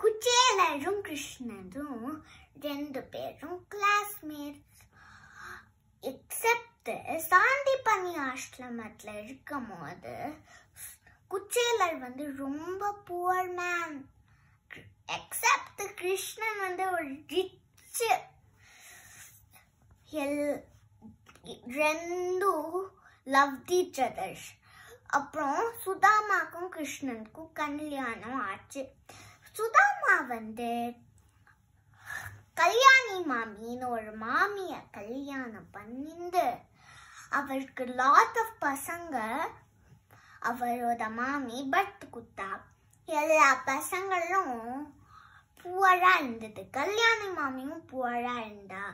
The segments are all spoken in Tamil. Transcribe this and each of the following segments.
குச்சேலரும் கிருஷ்ணரும் ரெண்டு பேரும் கிளாஸ்மேட்ஸ். எக்ஸப்ட் சாந்திபனி ஆசிரமத்துல இருக்கும் போது குச்சேலர் ரொம்ப புவர் மேன். எக்ஸப்ட் கிருஷ்ணன் ஒரு ரிச். ரெண்டும் லவ்ட் ஈச் அதர். அப்புறம் சுதாமாக்கும் கிருஷ்ணனுக்கும் கல்யாணம் ஆச்சு. சுதாமா கல்யாணி மாமின்னு ஒரு மாமிய கல்யாணம் பண்ணிந்து அவருக்கு லாட் ஆஃப் பசங்க. அவரோட மாமி பட் குத்தா. எல்லா பசங்களும் புவரா இருந்தது. கல்யாணி மாமியும் புவரா இருந்தா.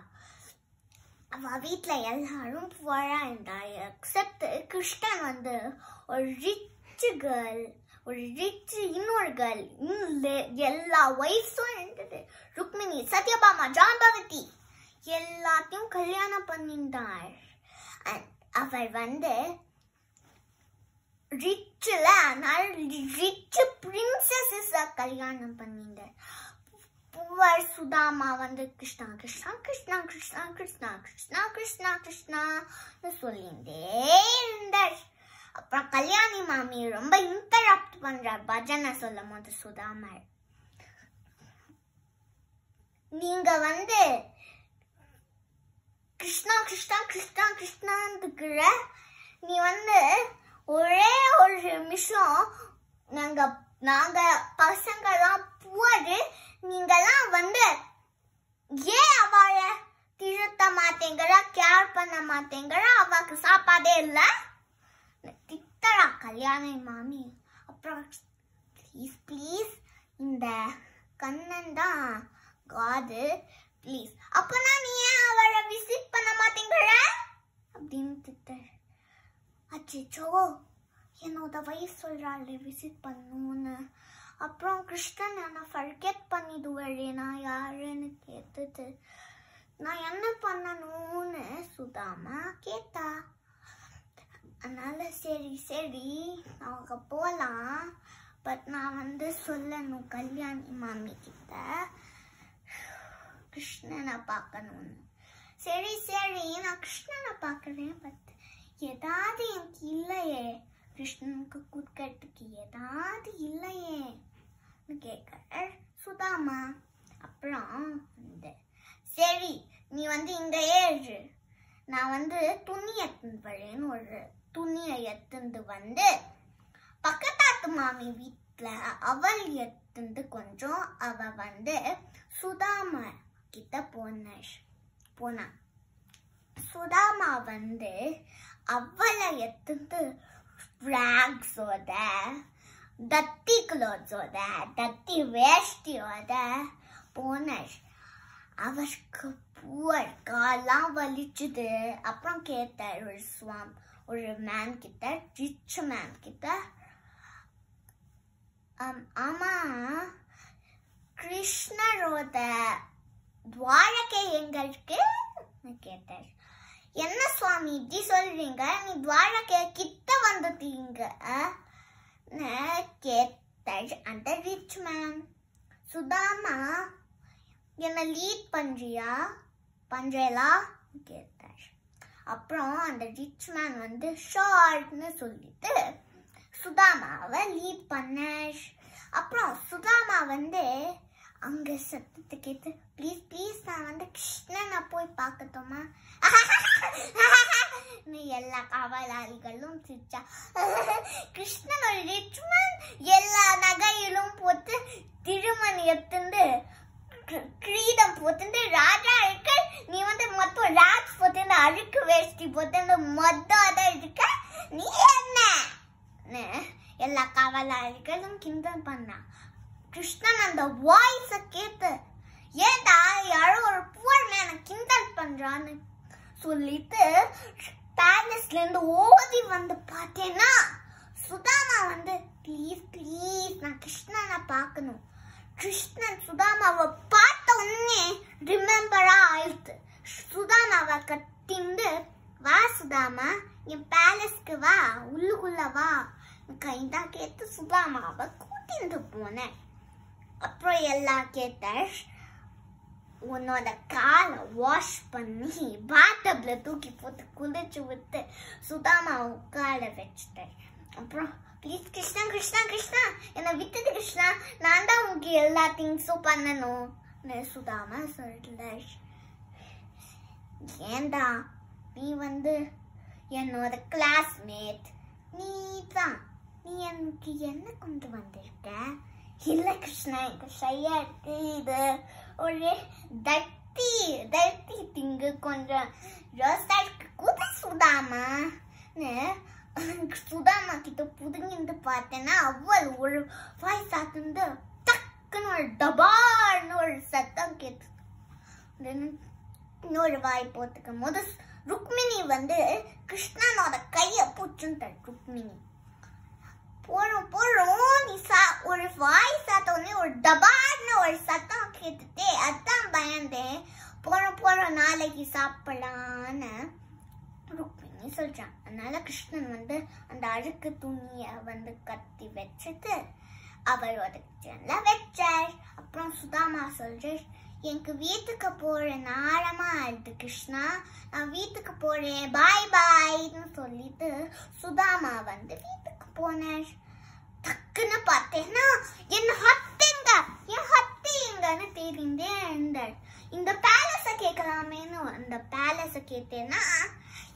அவ வீட்டுல எல்லாரும் புவரா இருந்தா. எக்ஸப்ட் கிருஷ்ணன் ஒரு ரிச் கேர்ள், ஒரு ரிச் இன்னொரு கேர்ள். எல்லா வயசும் இருந்தது. ருக்மிணி, சத்யபாமா, ஜாம்பவதி எல்லாத்தையும் கல்யாணம் பண்ணிட்டார். அவர் ரிச்ல ரிச் பிரின்சஸ கல்யாணம் பண்ணிட்டார். புவர் சுதாமா கிருஷ்ணா கிருஷ்ணா கிருஷ்ணா கிருஷ்ணா கிருஷ்ணா கிருஷ்ணா கிருஷ்ணா கிருஷ்ணா சொல்லிட்டே இருந்தார். அப்புறம் கல்யாணி மாமி ரொம்ப இன்டரப்ட் பண்றார் பஜனை சொல்லும் போது. சுதாமா, நீங்க கிருஷ்ணா கிருஷ்ணா கிருஷ்ணா கிருஷ்ணாந்துக்குற நீ ஒரே ஒரு நிமிஷம் நாங்க பசங்கெல்லாம் புவரு, நீங்கெல்லாம் ஏன் அவளை திருத்த மாட்டேங்கிற, கேர் பண்ண மாட்டேங்கிற, அவளுக்கு சாப்பாடே இல்ல திட்டறா கல்யாணி மாமி. அப்புறம் ப்ளீஸ் ப்ளீஸ் இந்த கண்ணன் தான் காது, ப்ளீஸ் அப்பனா நீ ஏன் அவளை விசிட் பண்ண மாட்டேங்கிற அப்படின்னு திட்ட. அச்சோ, என்னோட வயசு சொல்றாள் விசிட் பண்ணணும்னு. அப்புறம் கிருஷ்ணன் என்ன ஃபர்கெட் பண்ணிடுவாரு நான் யாருன்னு கேட்டுட்டு நான் என்ன பண்ணணும்னு சுதாமா கேட்டா. அதனால சரி சரி அவங்க போலாம், பட் நான் சொல்லணும் கல்யாணி மாமி கிட்ட கிருஷ்ணனை பார்க்கணும்னு. சரி சரி நான் கிருஷ்ணனை பார்க்கறேன், பட் ஏதாவது எனக்கு இல்லையே, கிருஷ்ணனுக்கு குடுக்கறதுக்கு ஏதாவது இல்லையே கேட்க சுதாமா. அப்புறம் சரி நீ இங்க ஏறு, நான் துணி எடுத்துட்டு வரேன்னு ஒரு துணியை எடுத்துட்டு பக்கத்தாத்து மாமி வீட்டுல அவள் எடுத்துட்டு கொஞ்சம் அவ சுதாமா கிட்ட போனா. சுதாமா அவளை எடுத்துட்டு ராக்ஸோட, டட்டி கிளாத்ஸோட, டட்டி வேஷ்டியோட போனார். அவருக்கு புவர் காலாம் வலிச்சுது. அப்புறம் கேட்டார் ஒரு மேன் கிட்ட, ரிச் மேன் கிட்ட, ஆமா கிருஷ்ணரோட துவாரகை எங்க இருக்கு கேட்டார். என்ன சுவாமி இப்படி சொல்றீங்க, நீ துவாரகை கிட்ட வந்துட்டீங்க கேட்டார் அந்த ரிச் மேன். சுதாமா என்ன லீட் பண்றேலா கேட்டார். அப்புறம் அந்த ரிச் மேன் ஷார்ட்னு சொல்லிட்டு சுதாமாவை லீட் பண்ணார். அப்புறம் சுதாமா அங்க சத்தத்தை கேட்டு ப்ளீஸ் ப்ளீஸ் நான் கிருஷ்ணனை போய் பார்க்கட்டுமா எல்லா காவலாளிகளும் சிரிச்சா. கிருஷ்ணன் ஒரு ரிச் மேன், எல்லா நகையிலும் போட்டு திருமணி எடுத்துட்டு கிரீடம் போட்டு ராஜா இருக்க, நீ மொத்தம் ராக்ஸ் போட்டு அழுக்கு வேஷ்டி போட்டு மொத்தம் இருக்க, நீ என்ன எல்லா காவலாளிகளும் கிண்டல் பண்ணா. கிருஷ்ணன் அந்த வாய்ஸ கேட்டு ஏண்டா யாரோ ஒரு புவர் மேன கிண்டல் பண்றான்னு சொல்லிட்டு பேலஸ்ல இருந்து ஓடி பார்த்தேன்னா சுதாமா ப்ளீஸ் ப்ளீஸ் நான் கிருஷ்ணனை பார்க்கணும். கிருஷ்ணன் சுதாமாவை பார்த்த உடனே ரிமெம்பரா ஆயிடுத்து. சுதாமாவை கட்டிண்டு வா சுதாமா என் பேலஸ்க்கு வா, உள்ளுக்குள்ள வா கைதா கேட்டு சுதாமாவை கூட்டிட்டு போனேன். அப்புறம் எல்லாம் கேட்டார். உன்னோட காலை வாஷ் பண்ணி பாத்தப்ல தூக்கி போட்டு குளிச்சு விட்டு சுதாமா உட்கார வச்சுட்டார். அப்புறம் ப்ளீஸ் கிருஷ்ணா கிருஷ்ணா கிருஷ்ணா என்னை விட்டுட்டு கிருஷ்ணா, நான் தான் உங்களுக்கு எல்லா திங்ஸும் பண்ணணும் சுதாமா சொல்றார். ஏண்டா நீ என்னோட கிளாஸ்மேட், நீ எனக்கு என்ன கொண்டு வந்திருக்க? இல்ல கிருஷ்ணா, எனக்கு ஷையா இருக்கு, இது ஒரு தட்டி திங்கு கொஞ்சம் ரோஸ்டா இருக்கு, குதி சுதாமான்னு சுதாமா கிட்ட புதுங்கிட்டு பார்த்தேன்னா அவள் ஒரு வாய் சாத்துந்து டக்குன்னு ஒரு டபார்னு ஒரு சத்தம் கேட்டு இன்னொரு வாய் போட்டுக்கும் போது ருக்மிணி கிருஷ்ணனோட கைய பூச்சுட்டாள். ருக்மிணி போறோம் நீ ஒரு வாய் சாத்தோடனே ஒரு டபார்னு ஒரு சத்தம் கேட்டுட்டே அதான் பயந்தேன். போறோம் நாளைக்கு சாப்பிடலான்னு ருக்மிணி சொல்றான். அதனால கிருஷ்ணன் அந்த அழுக்கு துணிய கட்டி வச்சுட்டு அவரோட கிச்சன்ல வச்சார். அப்புறம் சுதாமா சொல்றார், எனக்கு வீட்டுக்கு போற நேரமா ஆயிடுது கிருஷ்ணா, நான் வீட்டுக்கு போறேன், பாய் பாய்ன்னு சொல்லிட்டு சுதாமா வீட்டுக்கு போனார். டக்குன்னு பார்த்தேன்னா என் ஹத்திங்கன்னு தெரிந்தே இருந்தார். இந்த பேலஸ கேட்கலாமேன்னு அந்த பேலஸ கேட்டேன்னா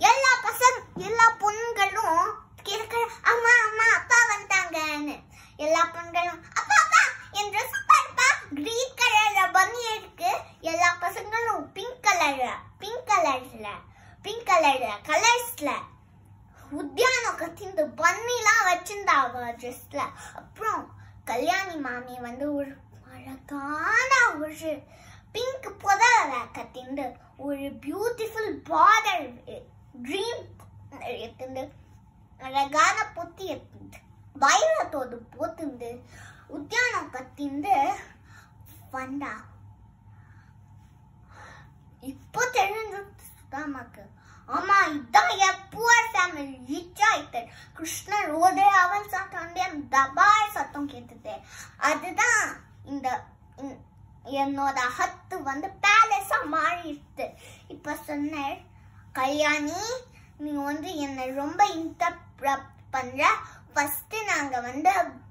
எல்லா பொண்களும் கேட்க அம்மா அம்மா அப்பா வந்தாங்கன்னு. எல்லா பொண்களும் அப்பா அப்பா என் ட்ரெஸ் பாருப்பா, கிரீன் கலர்ல பன்னி இருக்கு. எல்லா பசங்களும் பிங்க் கலர்ஸ்ல உத்தியானம் கத்திந்து பன்னிலாம் வச்சிருந்தா அவ ட்ரெஸ்ல. அப்புறம் கல்யாணி மாமி ஒரு அழகான ஒரு பிங்க் புடவ கத்திண்டு ஒரு பியூட்டிஃபுல் பார்டர் ட்ரீம் எடுத்துண்டு அழகான பொத்தி எடுத்துண்டு வைரத்தோடு போத்துண்டு உத்தியானம் கத்திண்டு வந்தா. இப்போ தெரிஞ்சு சுதாமாக்கு, ஆமா இதான் என் புவர் ஃபேமிலி ரிச் ஆயிட்டு. கிருஷ்ணர் ஒரே அவள் சாத்தாண்டே டபாய் சத்தம் கேட்டுது. அதுதான் என்னோட ஹத்து பேலஸா மாறிடுது. இப்ப சொன்ன கல்யாணி, நீ என்னை ரொம்ப இன்டரப்ட் பண்ற. ஃபர்ஸ்ட் நாங்க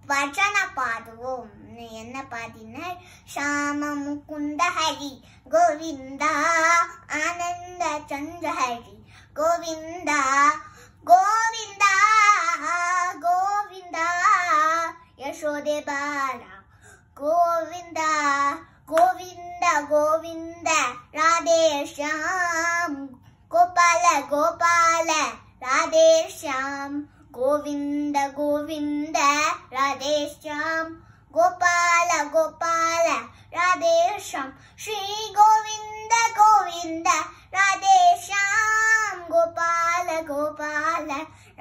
பஜனை பாடுவோம். என்ன பாடின? ஷாம முகுந்த ஹரி கோவிந்தா ஆனந்த சந்திர ஹரி கோவிந்தா கோவிந்தா கோவிந்தா யசோதே பாலா கோவிந்தா கோவிந்த கோவிந்த ராதே ஷாம் கோபால கோபால ராதே ஷாம் கோவிந்த கோவிந்த ராதே ஷாம் கோபால கோபால ராதே ஷாம் ஸ்ரீ கோவிந்த கோவிந்த ராதே ஷாம் கோபால கோபால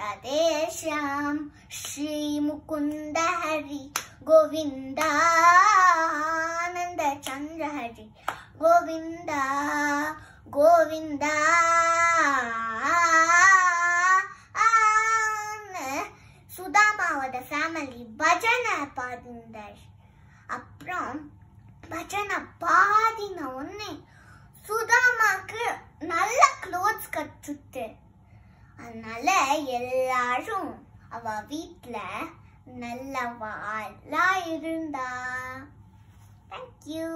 ராதே ஷாம் ஸ்ரீ முகுந்த ஹரி கோவிந்தா ஆனந்த சந்திர ஹரி கோவிந்தா கோவிந்தா சுதாமாவோட ஃபேமிலி பஜனை பாடினார். அப்புறம் பஜனை பாடின உடனே சுதாமாக்கு நல்ல க்ளோத்ஸ் கட்டுட்டு, அதனால எல்லாரும் அவ வீட்டுல நல்லவா இருந்தா. தேங்க்யூ.